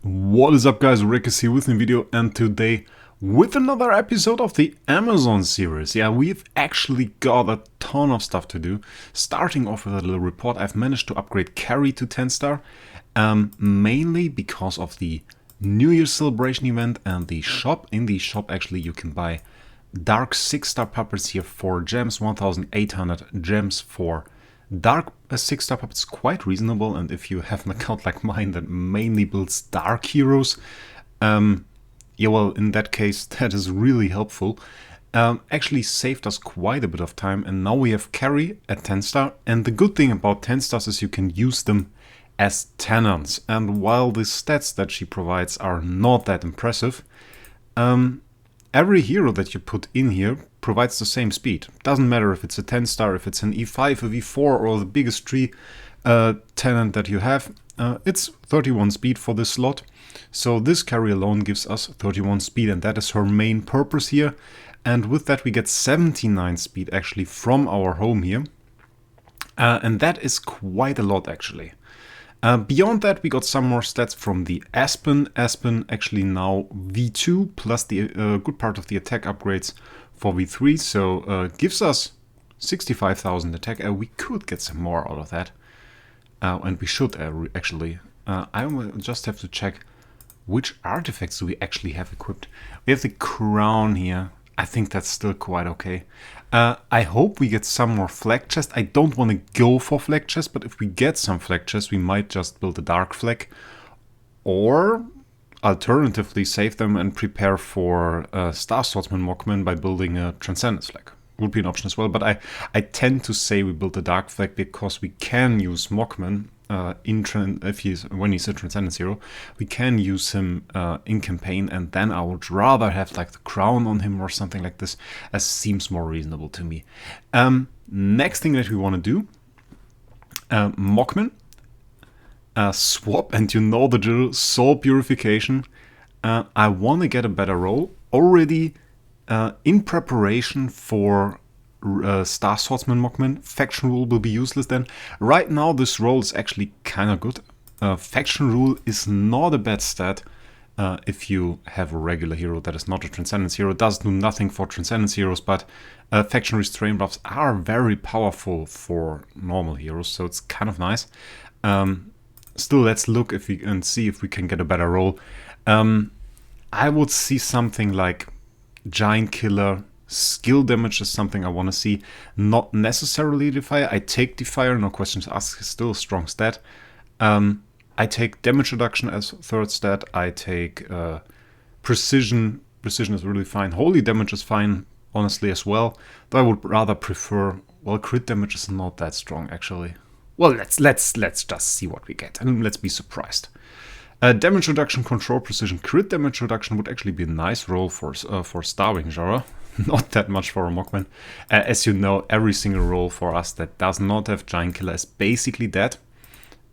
What is up, guys? Wraec is here with a video, and today with another episode of the Amazon series. Yeah, we've actually got a ton of stuff to do. Starting off with a little report, I've managed to upgrade Carry to 10 star, mainly because of the New Year's celebration event and the shop. In the shop, actually, you can buy Dark 6-star puppets here for gems, 1800 gems for Dark 6-star puppets, quite reasonable, and if you have an account like mine that mainly builds dark heroes, yeah, well, in that case, that is really helpful. Actually saved us quite a bit of time, and now we have Carry at 10 star, and the good thing about 10 stars is you can use them as tenants, and while the stats that she provides are not that impressive, every hero that you put in here provides the same speed. Doesn't matter if it's a 10 star, if it's an E5, a V4, or the biggest tree tenant that you have. It's 31 speed for this slot. So this Carry alone gives us 31 speed, and that is her main purpose here. And with that we get 79 speed actually from our home here. And that is quite a lot actually. Beyond that, we got some more stats from the Aspen. Aspen actually now V2 plus the good part of the attack upgrades for V3. So gives us 65,000 attack. We could get some more out of that. And we should actually. I will just have to check which artifacts do we actually have equipped. We have the crown here. I think that's still quite okay. I hope we get some more flag chest. I don't want to go for flag chest, but if we get some flag chest, we might just build a dark flag. Or alternatively save them and prepare for Star Swordsman Mockman by building a Transcendence flag. Would be an option as well, but I tend to say we build a dark flag because we can use Mockman when he's a Transcendence hero. We can use him in campaign, and then I would rather have like the crown on him or something like this, as seems more reasonable to me. Next thing that we want to do, Mockman, swap, and you know the drill, soul purification. I want to get a better roll already in preparation for Star Swordsman Mockman. Faction Rule will be useless then. Right now this roll is actually kind of good. Faction Rule is not a bad stat if you have a regular hero that is not a Transcendence hero. It does do nothing for Transcendence heroes, but Faction Restraint buffs are very powerful for normal heroes, so it's kind of nice. Still, let's look and see if we can get a better roll. I would see something like Giant Killer. Skill damage is something I want to see. Not necessarily Defier. I take Defier, no questions asked, still a strong stat. I take damage reduction as third stat. I take precision. Precision is really fine. Holy damage is fine, honestly, as well. Though I would rather prefer, well, crit damage is not that strong actually. Well, let's just see what we get, and let's be surprised. Damage reduction, control, precision, crit damage reduction would actually be a nice roll for Starwing Jara. Not that much for a Mockman. As you know, every single roll for us that does not have Giant Killer is basically dead.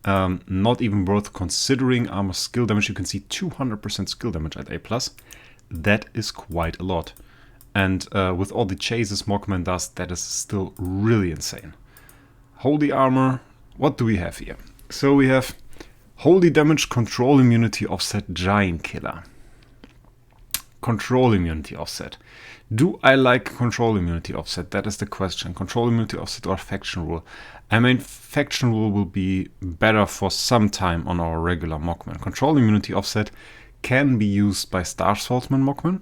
Not even worth considering. Armor skill damage, you can see 200% skill damage at A+. That is quite a lot. And with all the chases Mockman does, that is still really insane. Holy armor, what do we have here? So we have Holy damage, control immunity offset, Giant Killer. Control immunity offset. Do I like control immunity offset? That is the question. Control immunity offset or faction rule? I mean, faction rule will be better for some time on our regular Mockman. Control immunity offset can be used by Star Swordsman Mockman.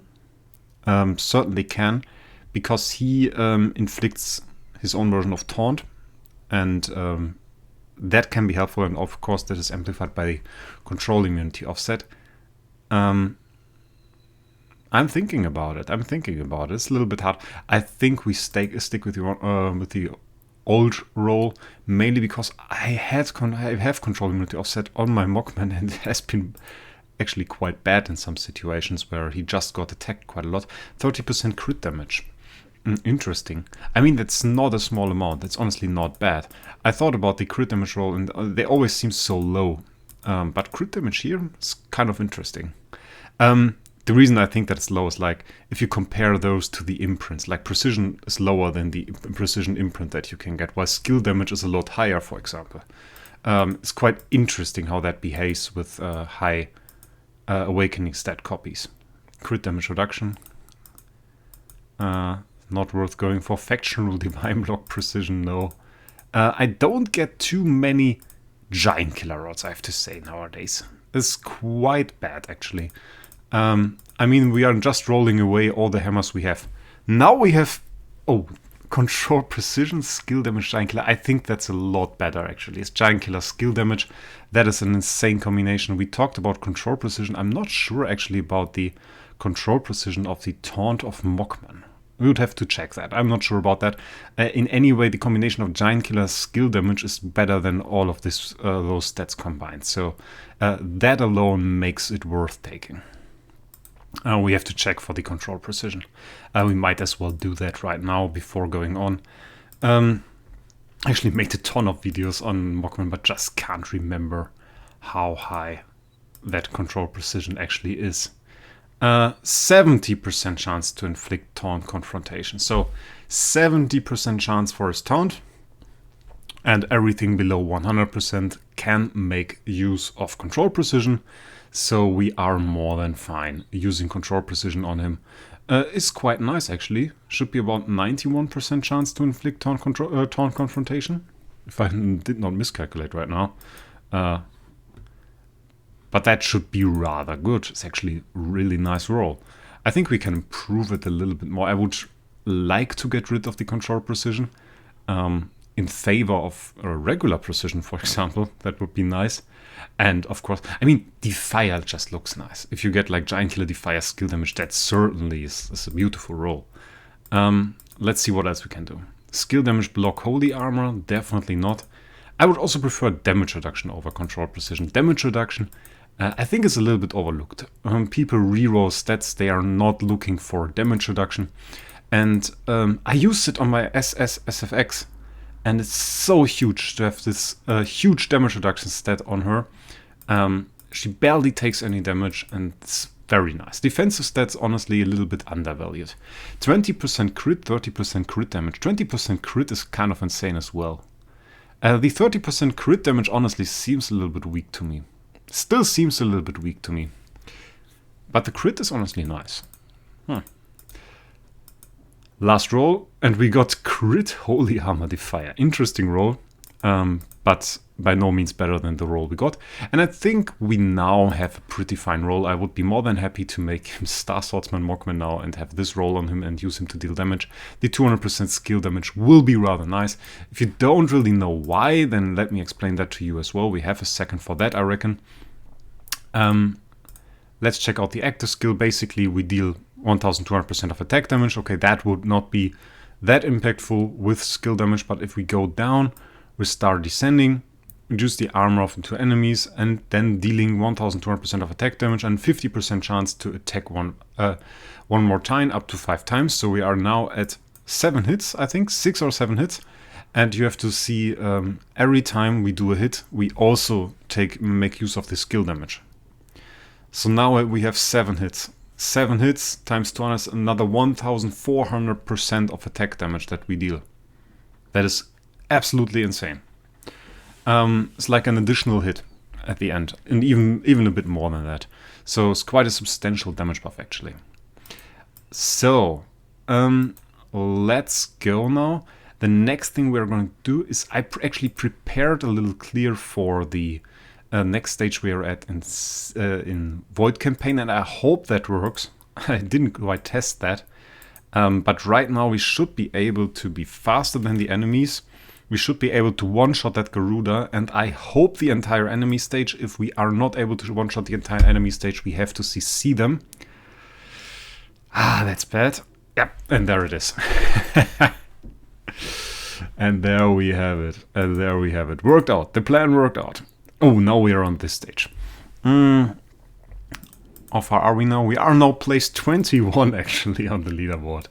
Certainly can, because he inflicts his own version of taunt, and that can be helpful, and of course that is amplified by the control immunity offset. I'm thinking about it. It's a little bit hard. I think we stick with the old roll, mainly because I have control immunity offset on my Mockman, and it has been actually quite bad in some situations where he just got attacked quite a lot. 30% crit damage. Interesting. I mean, that's not a small amount. That's honestly not bad. I thought about the crit damage roll, and they always seem so low. But crit damage here is kind of interesting. The reason I think that it's low is like if you compare those to the imprints, like precision is lower than the precision imprint that you can get, while skill damage is a lot higher, for example. It's quite interesting how that behaves with high awakening stat copies. Crit damage reduction. Not worth going for. Factional divine block precision, no. I don't get too many giant killer rods, I have to say, nowadays. It's quite bad, actually. I mean, we are just rolling away all the hammers we have. Now we have... Oh, control precision, skill damage, giant killer. I think that's a lot better, actually. It's giant killer, skill damage. That is an insane combination. We talked about control precision. I'm not sure, actually, about the control precision of the Taunt of Mockman. We would have to check that. I'm not sure about that. In any way, the combination of giant killer skill damage is better than all of those stats combined. So that alone makes it worth taking. We have to check for the control precision. We might as well do that right now before going on. Actually made a ton of videos on Mockman, but just can't remember how high that control precision actually is. 70% chance to inflict taunt confrontation. So 70% chance for his taunt, and everything below 100% can make use of control precision. So we are more than fine. Using control precision on him is quite nice, actually. Should be about 91% chance to inflict taunt confrontation, if I did not miscalculate right now. But that should be rather good. It's actually a really nice roll. I think we can improve it a little bit more. I would like to get rid of the control precision in favor of a regular precision, for example. That would be nice. And of course, I mean, Defier just looks nice. If you get like Giant Killer Defier skill damage, that certainly is a beautiful roll. Let's see what else we can do. Skill damage, block holy armor, definitely not. I would also prefer damage reduction over control precision. Damage reduction, I think, is a little bit overlooked. People reroll stats, they are not looking for damage reduction. And I used it on my SFX, and it's so huge to have this huge damage reduction stat on her. She barely takes any damage, and it's very nice. Defensive stats, honestly, a little bit undervalued. 20% crit, 30% crit damage. 20% crit is kind of insane as well. The 30% crit damage honestly seems a little bit weak to me. Still seems a little bit weak to me. But the crit is honestly nice. Last roll, and we got crit Holy Armor Defier. Interesting roll, but by no means better than the roll we got. And I think we now have a pretty fine roll. I would be more than happy to make him Star Swordsman Mockman now and have this roll on him and use him to deal damage. The 200% skill damage will be rather nice. If you don't really know why, then let me explain that to you as well. We have a second for that, I reckon. Let's check out the active skill. Basically, we deal 1200% of attack damage. Okay, that would not be that impactful with skill damage, but if we go down, we start descending, reduce the armor of 2 enemies, and then dealing 1200% of attack damage and 50% chance to attack one more time, up to 5 times. So we are now at 7 hits, I think, 6 or 7 hits. And you have to see every time we do a hit, we also make use of the skill damage. So now we have 7 hits. 7 hits times 2 is another 1400% of attack damage that we deal. That is absolutely insane. It's like an additional hit at the end, and even a bit more than that. So it's quite a substantial damage buff, actually. So let's go now. The next thing we're going to do is I actually prepared a little clear for the next stage we are at in Void Campaign, and I hope that works. I didn't quite test that. But right now we should be able to be faster than the enemies. We should be able to one-shot that Garuda, and I hope the entire enemy stage. If we are not able to one-shot the entire enemy stage, we have to CC them. Ah, that's bad. Yep, and there it is. And there we have it. And there we have it. Worked out. The plan worked out. Oh, now we are on this stage. How far are we now? We are now placed 21, actually, on the leaderboard.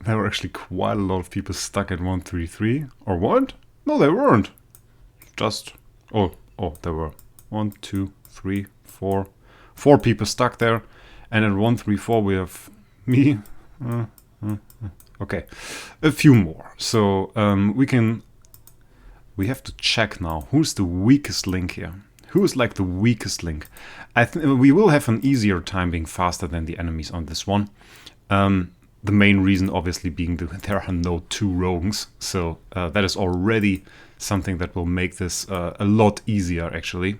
There were actually quite a lot of people stuck at 133. Or what? No, they weren't. Just... Oh, there were 1, 2, 3, 4. 4 people stuck there. And at 134 we have me. Okay. A few more. So we have to check now. Who's the weakest link here? Who is like the weakest link? We will have an easier time being faster than the enemies on this one. The main reason obviously being there are no 2 rogues, so that is already something that will make this a lot easier actually.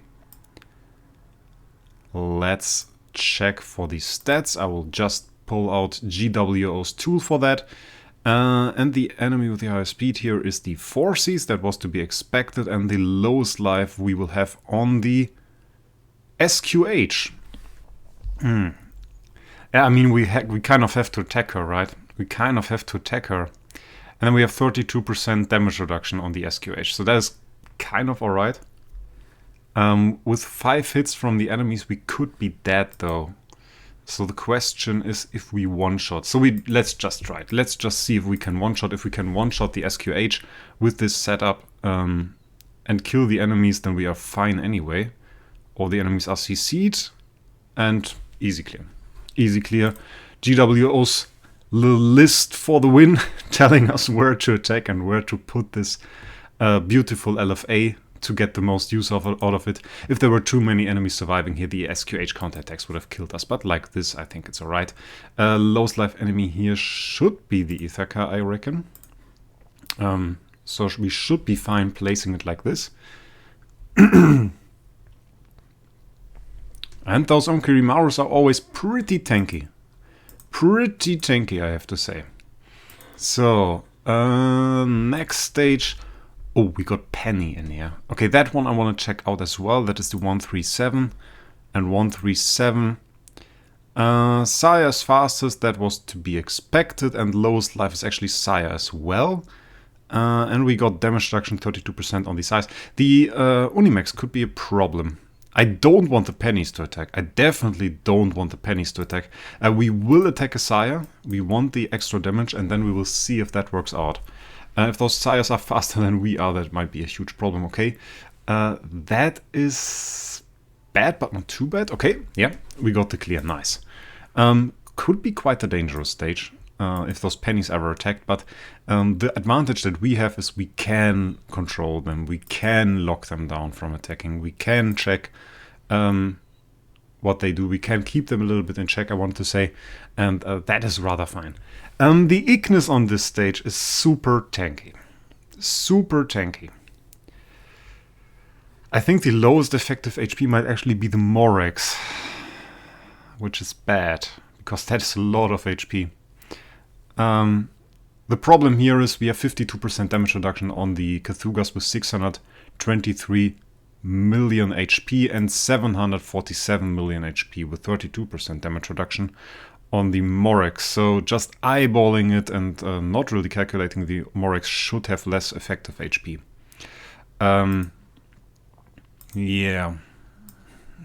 Let's check for the stats. I will just pull out GWO's tool for that. And the enemy with the highest speed here is the Forces. That was to be expected. And the lowest life we will have on the SQH. Yeah, I mean, we kind of have to attack her, right? We kind of have to attack her. And then we have 32% damage reduction on the SQH. So that is kind of alright. With 5 hits from the enemies, we could be dead though. So the question is if we one-shot. So let's just try it. Let's just see if we can one-shot. If we can one-shot the SQH with this setup and kill the enemies, then we are fine anyway. Or the enemies are CC'd and easy clear. Easy clear. GWO's little list for the win, telling us where to attack and where to put this beautiful LFA to get the most use out of it. If there were too many enemies surviving here, the SQH counterattacks would have killed us. But like this, I think it's alright. Lowest life enemy here should be the Ithaca, I reckon. So we should be fine placing it like this. And those Onkirimarus are always pretty tanky. Pretty tanky, I have to say. So, next stage. Oh, we got Penny in here. Okay, that one I want to check out as well. That is the 137 and 137. Sire's fastest, that was to be expected. And lowest life is actually Sire as well. And we got damage reduction 32% on the size. The Unimax could be a problem. I don't want the pennies to attack. I definitely don't want the pennies to attack. We will attack a Sire. We want the extra damage and then we will see if that works out. If those Sires are faster than we are, that might be a huge problem, okay? That is bad, but not too bad. Okay, yeah, we got the clear, nice. Could be quite a dangerous stage if those pennies ever attacked, but the advantage that we have is we can control them, we can lock them down from attacking, we can check what they do, we can keep them a little bit in check, I want to say, and that is rather fine. The Ignis on this stage is super tanky. Super tanky. I think the lowest effective HP might actually be the Wraec, which is bad, because that is a lot of HP. The problem here is we have 52% damage reduction on the Cthulhu's with 623 million HP and 747 million HP with 32% damage reduction on the Wraec. So just eyeballing it and not really calculating, the Wraec should have less effective HP. Yeah.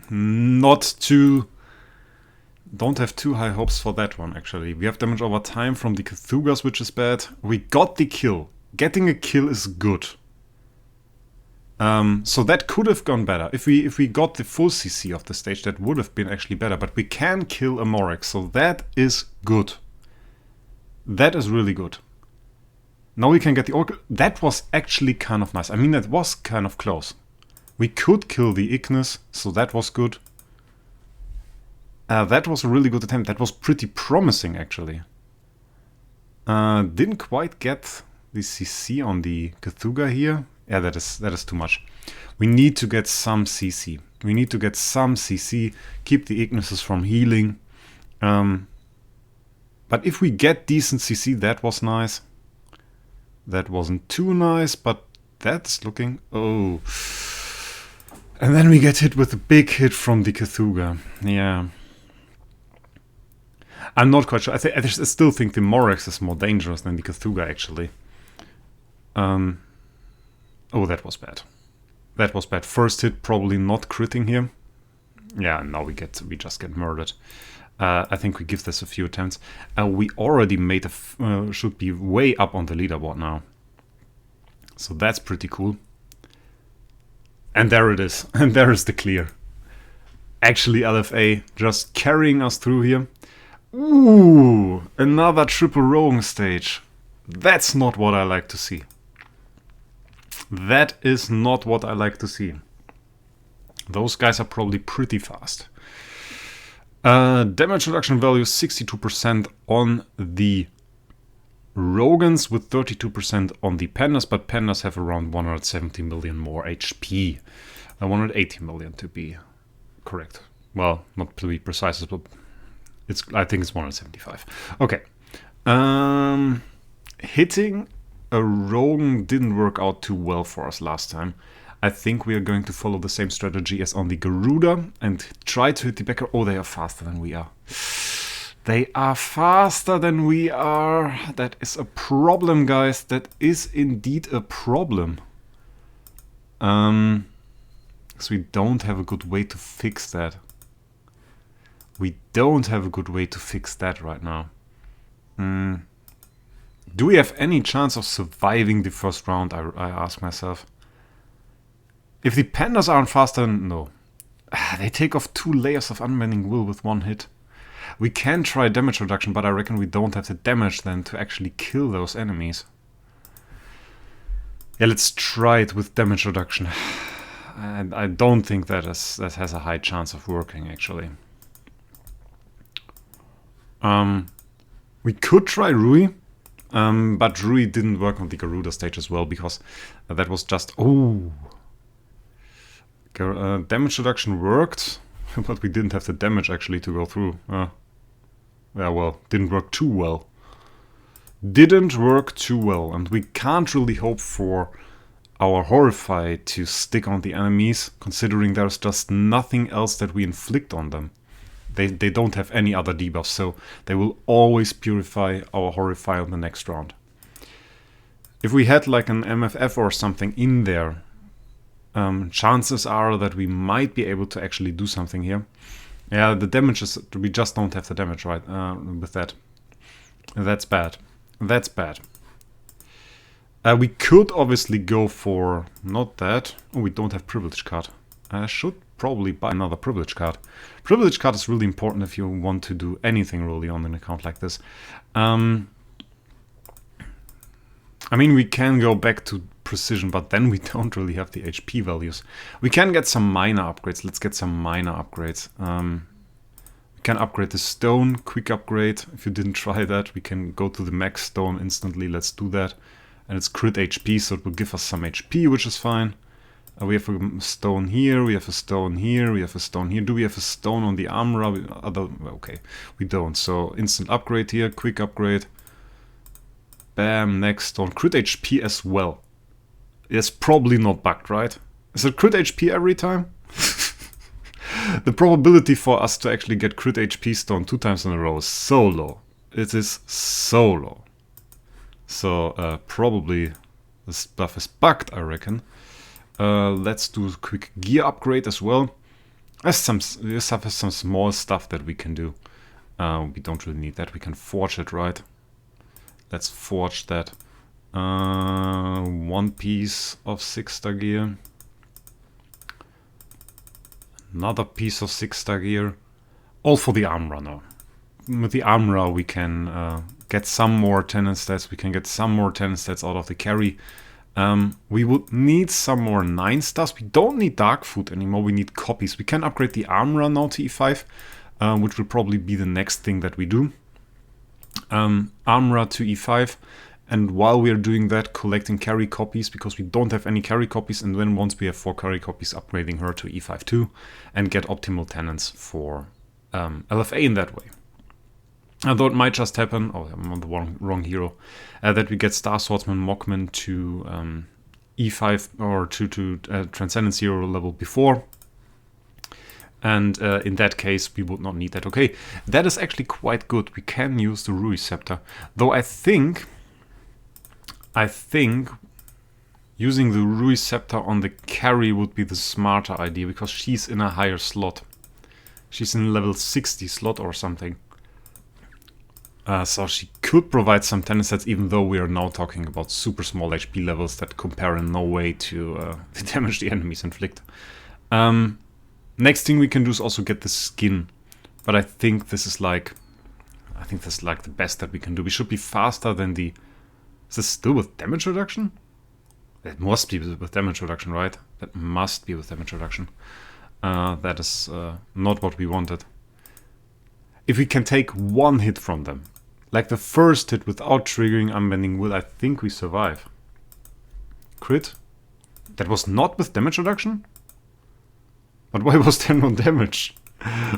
Not too... Don't have too high hopes for that one, actually. We have damage over time from the Cthulhu's, which is bad. We got the kill. Getting a kill is good. So that could have gone better. If we got the full CC of the stage, that would have been actually better. But we can kill a Wraec, so that is good. That is really good. Now we can get the Oracle. That was actually kind of nice. I mean, that was kind of close. We could kill the Ignis, so that was good. That was a really good attempt. That was pretty promising, actually. Didn't quite get the CC on the Cthulhu here. Yeah, that is too much. We need to get some CC. We need to get some CC. Keep the Ignises from healing. But if we get decent CC, that was nice. That wasn't too nice, but that's looking... Oh. And then we get hit with a big hit from the Cthulhu. Yeah. I'm not quite sure. I still think the Wraec is more dangerous than the Cthulhu, actually. Oh, that was bad. That was bad. First hit probably not critting here. Yeah, now we just get murdered. I think we give this a few attempts. We already made should be way up on the leaderboard now. So that's pretty cool. And there it is. And there is the clear. Actually, LFA just carrying us through here. Ooh, another triple rogue stage. That's not what I like to see. That is not what I like to see. Those guys are probably pretty fast. Damage reduction value 62% on the Rogans with 32% on the Pandas, but Pandas have around 170 million more HP. 180 million to be correct. Well, not to be precise, but I think it's 175. Okay. Hitting a Rogan didn't work out too well for us last time. I think we are going to follow the same strategy as on the Garuda and try to hit the backer. Oh, they are faster than we are. They are faster than we are. That is a problem, guys. That is indeed a problem. So we don't have a good way to fix that. We don't have a good way to fix that right now. Do we have any chance of surviving the first round, I ask myself. If the Pandas aren't faster, no. They take off 2 layers of unbending will with 1 hit. We can try damage reduction, but I reckon we don't have the damage then to actually kill those enemies. Yeah, let's try it with damage reduction. And I don't think that has a high chance of working, actually. We could try Rui, but Rui didn't work on the Garuda stage as well, because that was just... Oh! Damage reduction worked, but we didn't have the damage actually to go through. Yeah, well, didn't work too well. Didn't work too well, and we can't really hope for our Horrify to stick on the enemies, considering there's just nothing else that we inflict on them. They don't have any other debuffs, so they will always purify our Horrify on the next round. If we had like an MFF or something in there, chances are that we might be able to actually do something here. Yeah, the damage is... We just don't have the damage, right, with that. That's bad. That's bad. We could obviously go for... Not that. Oh, we don't have privilege card. I should probably buy another privilege card. Privilege card is really important if you want to do anything really on an account like this. I mean, we can go back to precision, but then we don't really have the HP values. We can get some minor upgrades. Let's get some minor upgrades. We can upgrade the stone, quick upgrade. If you didn't try that, we can go to the max stone instantly. Let's do that. And it's crit HP, so it will give us some HP, which is fine. We have a stone here, we have a stone here, we have a stone here. Do we have a stone on the armor? Okay, we don't. So instant upgrade here, quick upgrade. Bam, next stone. Crit HP as well. It's probably not bugged, right? Is it crit HP every time? The probability for us to actually get crit HP stone 2 times in a row is so low. It is so low. So probably the stuff is bugged, I reckon. Let's do a quick gear upgrade as well. There's some small stuff that we can do. We don't really need that. We can forge it, right? Let's forge that. 1 piece of 6-star gear. Another piece of 6-star gear. All for the armor now. With the armor we can get some more tenant stats. We can get some more tenant stats out of the carry. We would need some more 9-stars. We don't need dark food anymore. We need copies. We can upgrade the armor now to E5, which will probably be the next thing that we do. Armor to E5. And while we are doing that, collecting carry copies, because we don't have any carry copies, and then once we have 4 carry copies, upgrading her to E5 too, and get optimal tenants for LFA in that way. Although it might just happen, oh, I'm on the wrong hero, that we get Star Swordsman Mockman to E5 or to Transcendence Hero level before. And in that case, we would not need that. Okay, that is actually quite good. We can use the Rui Scepter. Though I think using the Rui Scepter on the carry would be the smarter idea, because she's in a higher slot. She's in level 60 slot or something. So she could provide some tenant sets, even though we are now talking about super small HP levels that compare in no way to the damage the enemies inflict. Next thing we can do is also get the skin. But I think this is like the best that we can do. We should be faster than the... Is this still with damage reduction? It must be with damage reduction, right? That must be with damage reduction. That is not what we wanted. If we can take one hit from them, like the first hit without triggering Unbending Will, I think we survive. Crit? That was not with damage reduction? But why was there no damage?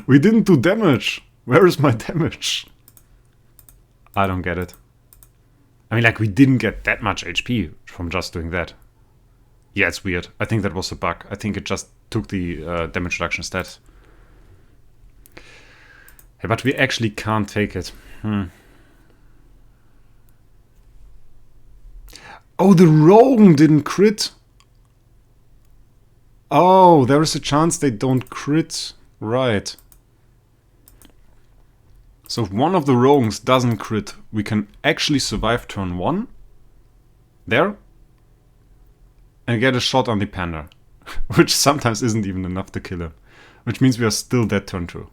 We didn't do damage. Where is my damage? I don't get it. I mean, like, we didn't get that much HP from just doing that. Yeah, it's weird. I think that was a bug. I think it just took the damage reduction stats. Yeah, but we actually can't take it. Oh, the Rogue didn't crit. Oh, there is a chance they don't crit. Right. So if one of the Rogues doesn't crit, we can actually survive turn 1. There. And get a shot on the Panda. Which sometimes isn't even enough to kill him. Which means we are still dead turn 2.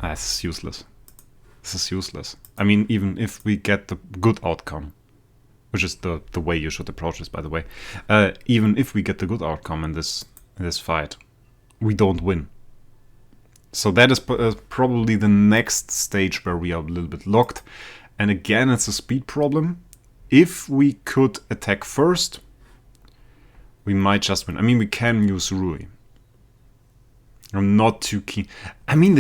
This is useless. This is useless. I mean, even if we get the good outcome, which is the way you should approach this, by the way. Even if we get the good outcome in this fight, we don't win. So that is probably the next stage where we are a little bit locked. And again, it's a speed problem. If we could attack first, we might just win. I mean, we can use Rui. I'm not too keen. I mean,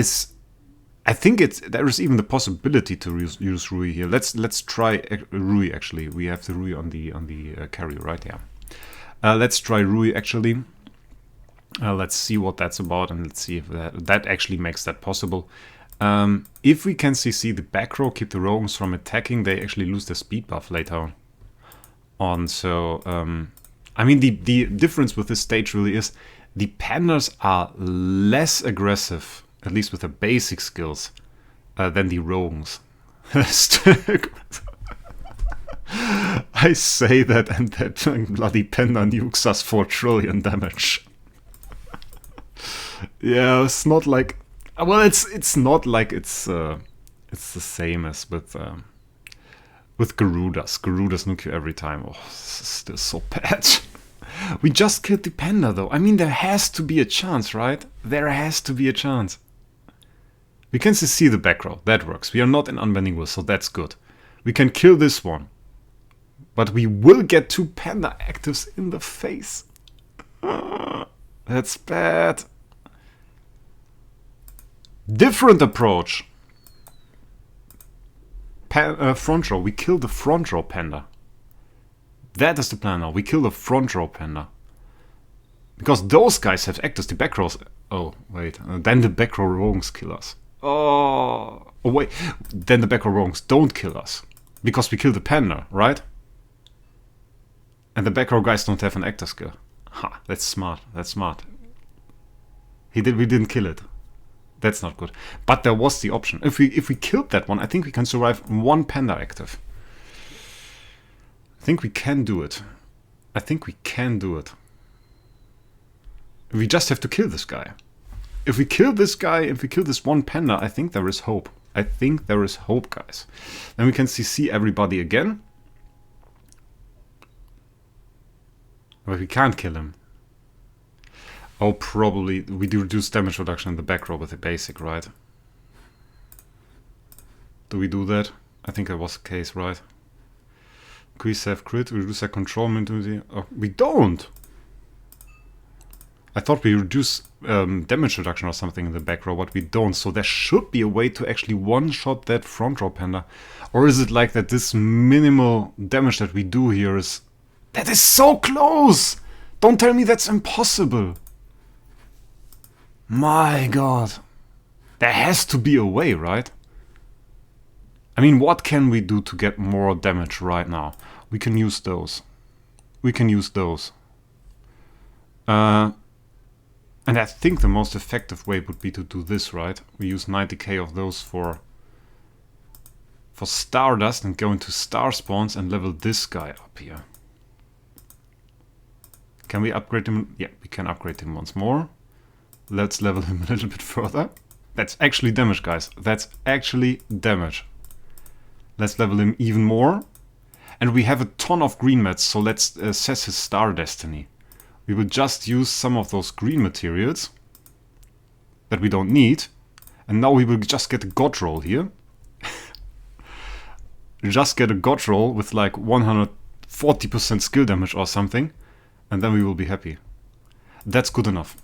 I think there is even the possibility to use Rui here. Let's try Rui actually. We have the Rui on the carry, right? Yeah. Let's try Rui actually. Let's see what that's about, and let's see if that actually makes that possible. If we can CC the back row, keep the Rogues from attacking, they actually lose their speed buff later on. So I mean, the difference with this stage really is the Pandas are less aggressive, at least with the basic skills, than the Rogues. I say that, and that bloody Panda nukes us 4 trillion damage. Yeah, it's not like... Well, it's not like it's the same as with Garudas. Garudas nuke you every time. Oh, this is still so bad. We just killed the Panda, though. I mean, there has to be a chance, right? There has to be a chance. We can see the back row. That works. We are not in Unbending Will, so that's good. We can kill this one. But we will get 2 Panda actives in the face. That's bad. Different approach. Front row. We kill the front row Panda. That is the plan now. We kill the front row Panda. Because those guys have actors. The back rows... Oh, wait. Then the back row Rogues kill us. Oh, wait. Then the back row Rogues don't kill us. Because we kill the Panda, right? And the back row guys don't have an actor skill. Ha, that's smart. That's smart. We didn't kill it. That's not good. But there was the option. If we killed that one, I think we can survive 1 Panda active. I think we can do it. I think we can do it. We just have to kill this guy. If we kill this guy, if we kill this 1 Panda, I think there is hope. I think there is hope, guys. Then we can CC everybody again. But we can't kill him. Oh, probably we do reduce damage reduction in the back row with the basic, right? Do we do that? I think that was the case, right? Increase have crit, we reduce their control immunity. Oh, we don't! I thought we reduce damage reduction or something in the back row, but we don't. So there should be a way to actually one-shot that front row Panda. Or is it like that this minimal damage that we do here is... That is so close! Don't tell me that's impossible! My god. There has to be a way, right? I mean, what can we do to get more damage right now? We can use those. We can use those. And I think the most effective way would be to do this, right? We use 90k of those for Stardust and go into Star Spawns and level this guy up here. Can we upgrade him? Yeah, we can upgrade him once more. Let's level him a little bit further. That's actually damage, guys. That's actually damage. Let's level him even more. And we have a ton of green mats, so let's assess his star destiny. we will just use some of those green materials that we don't need. And now we will just get a god roll here. Just get a god roll with like 140% skill damage or something. And then we will be happy. That's good enough.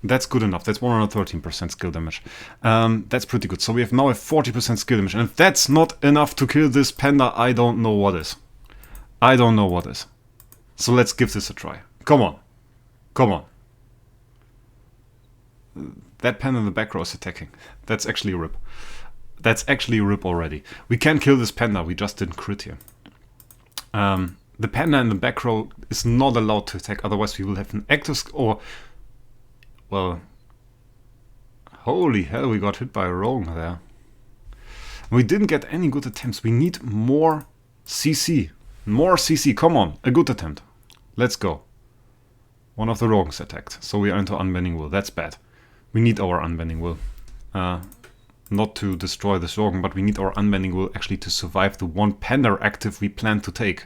That's good enough. That's 113% skill damage. That's pretty good. So we have now a 40% skill damage. And if that's not enough to kill this panda, I don't know what is. I don't know what is. So let's give this a try. Come on. Come on. That panda in the back row is attacking. That's actually a rip. That's actually a rip already. We can kill this panda. We just didn't crit here. The panda in the back row is not allowed to attack. Otherwise we will have an active... or... well... holy hell, we got hit by a rogue there. We didn't get any good attempts. We need more CC. More CC. Come on. A good attempt. Let's go. One of the rogues attacked. So we are into Unbending Will. That's bad. We need our Unbending Will. Not to destroy this rogue, but we need our Unbending Will actually to survive the one panda active we plan to take.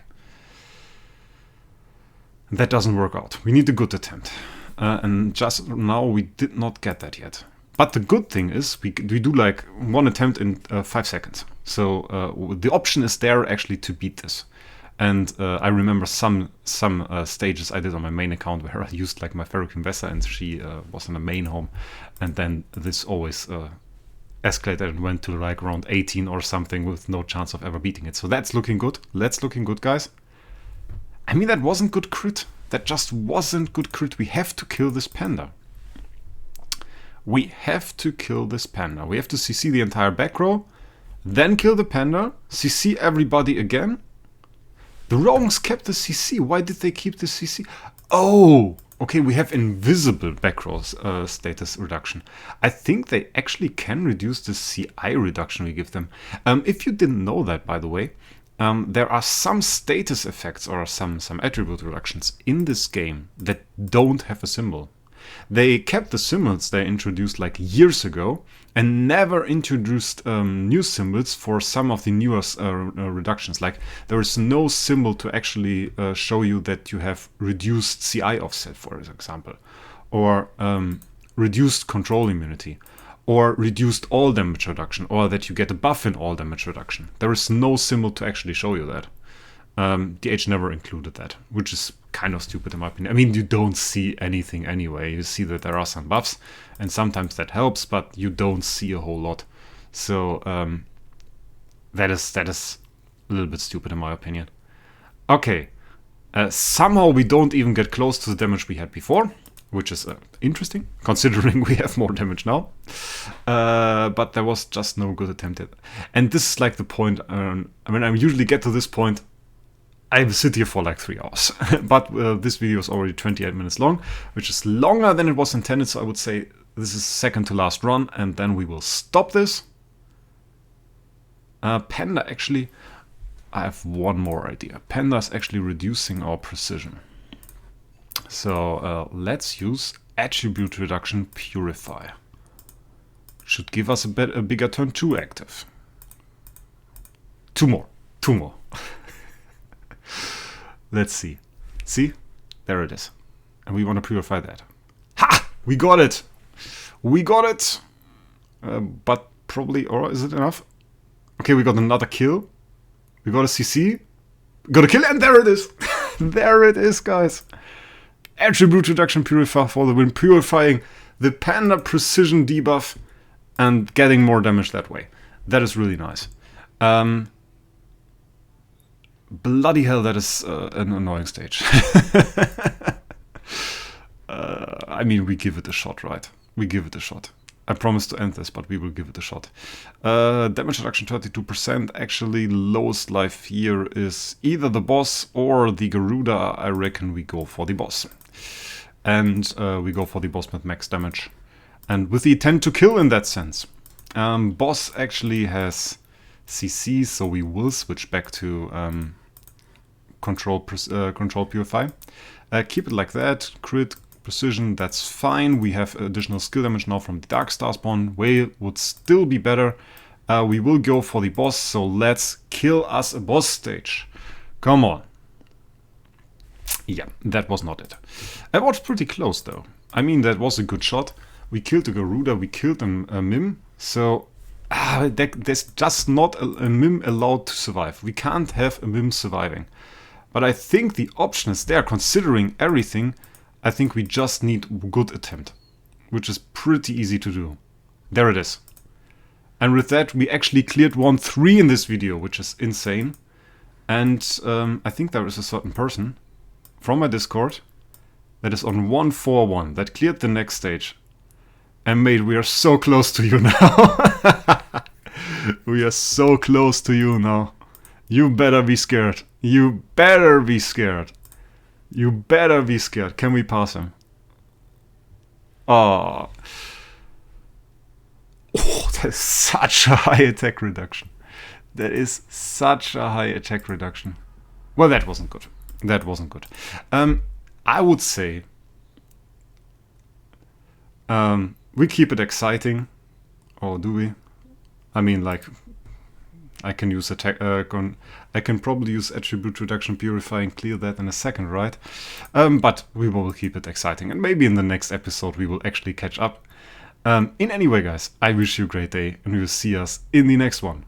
That doesn't work out. We need a good attempt. And just now we did not get that yet. But the good thing is we do like one attempt in 5 seconds. So the option is there actually to beat this. And I remember some stages I did on my main account where I used like my Ferrokin Vessa and she was in a main home. And then this always escalated and went to like around 18 or something with no chance of ever beating it. So that's looking good. That's looking good, guys. I mean, that wasn't good crit. That just wasn't good crit. We have to kill this panda. We have to kill this panda. We have to CC the entire back row, then kill the panda, CC everybody again. The rogues kept the CC. Why did they keep the CC? Oh, okay, we have invisible back row status reduction. I think they actually can reduce the CI reduction we give them. If you didn't know that, by the way, there are some status effects or some attribute reductions in this game that don't have a symbol. They kept the symbols they introduced like years ago and never introduced new symbols for some of the newest reductions. Like there is no symbol to actually show you that you have reduced CI offset, for example, or reduced control immunity, or reduced all damage reduction, or that you get a buff in all damage reduction. There is no symbol to actually show you that. DH never included that, which is kind of stupid in my opinion. I mean, you don't see anything anyway. You see that there are some buffs, and sometimes that helps, but you don't see a whole lot. So that is a little bit stupid in my opinion. Okay, somehow we don't even get close to the damage we had before, which is interesting, considering we have more damage now. But there was just no good attempt at it. And this is like the point, when I usually get to this point, I sit here for like 3 hours. But this video is already 28 minutes long, which is longer than it was intended. So I would say this is second to last run, and then we will stop this. Panda actually, I have one more idea. Panda is actually reducing our precision. So let's use attribute reduction purify. Should give us a bigger turn 2 active. Two more. Let's see. See? There it is. And we want to purify that. Ha! We got it! We got it! But probably, or is it enough? Okay, we got another kill. We got a CC. Got a kill, and there it is! There it is, guys. Attribute reduction purify for the win. Purifying the panda precision debuff and getting more damage that way. That is really nice. Bloody hell, that is an annoying stage. I mean, we give it a shot, right? We give it a shot. I promise to end this, but we will give it a shot. Damage reduction 32%. Actually, lowest life here is either the boss or the Garuda. I reckon we go for the boss. And we go for the boss with max damage. And with the intent to kill in that sense. Boss actually has CC, so we will switch back to control purify. Keep it like that. Crit precision, that's fine. We have additional skill damage now from the Dark Star spawn. Whale would still be better. We will go for the boss, so let's kill us a boss stage. Come on. Yeah, that was not it. It was pretty close though. I mean, that was a good shot. We killed the Garuda, we killed a Mim, so there's just not a Mim allowed to survive. We can't have a Mim surviving. But I think the option is there, considering everything. I think we just need good attempt, which is pretty easy to do. There it is. And with that, we actually cleared 1-3 in this video, which is insane. And I think there is a certain person from my Discord that is on 1-4-1 that cleared the next stage. And mate, we are so close to you now. We are so close to you now. You better be scared. You better be scared. You better be scared. Can we pass him? Oh, that is such a high attack reduction. That is such a high attack reduction. Well, that wasn't good. That wasn't good. I would say we keep it exciting. Or do we? I mean, like, I can use attack. I can probably use attribute reduction, purify, and clear that in a second, right? But we will keep it exciting, and maybe in the next episode we will actually catch up. In any way, guys, I wish you a great day, and we will see us in the next one.